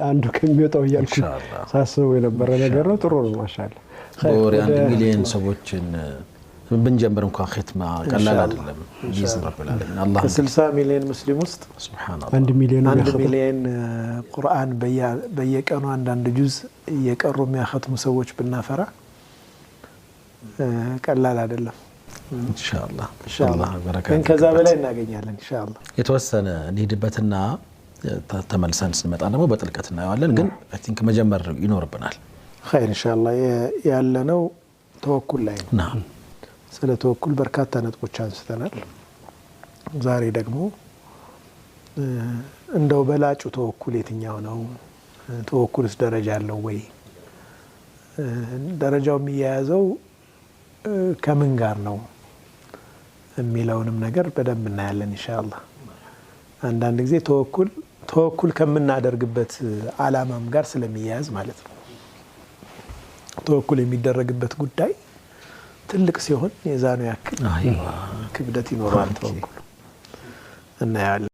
አንዱ ከሚወጣው ያልኩ ሳስበው የነበረ ነገር ነው ጥሩ ነው ማሻአላ በወር 1 ሚሊዮን ሰዎችን ብንጀምር እንኳን ختማ ቀላል አይደለም ቢዝነስ ረብላለን አላህ 60 ሚሊዮን ሙስሊም ውስጥ ሱብሃንአላህ 1 ሚሊዮን ቁርአን በየቀኑ አንዳንድ ጁዝ እየቀሩ የሚያختሙ ሰዎች ብናፈራ ቀላል አይደለም ኢንሻአላህ ኢንሻአላህ በረካቱ ከዛ በላይ እናገኛለን ኢንሻአላህ የተወሰነ እንሂድበትና ተመልሰን ስንመጣ ደግሞ በጥልቀት እናየዋለን ግን አይ ቲንክ መጀመር ይኖርብናል خير ان شاء الله ያለነው ተወኩል ላይ ነው ስለ ተወኩል በርካታ ነጥቦች አንስተናል ዛሬ ደግሞ እንደው በላጩ ተወኩል የትኛው ነው ተወኩልስ ደረጃ አለው ወይ ደረጃው የሚያያዘው ከምን ጋር ነው የሚለውንም ነገር በደንብ እናያለን ኢንሻአላህ አንዳንድ ጊዜ ተወኩል ከምናደርግበት ዓላማም ጋር ስለሚያያዝ ማለት ነው ተወኩል የሚደረግበት ጉዳይ ትልቅ ሲሆን የዛኑ ያክል ክብደት ይኖራል ተወኩል እናያለን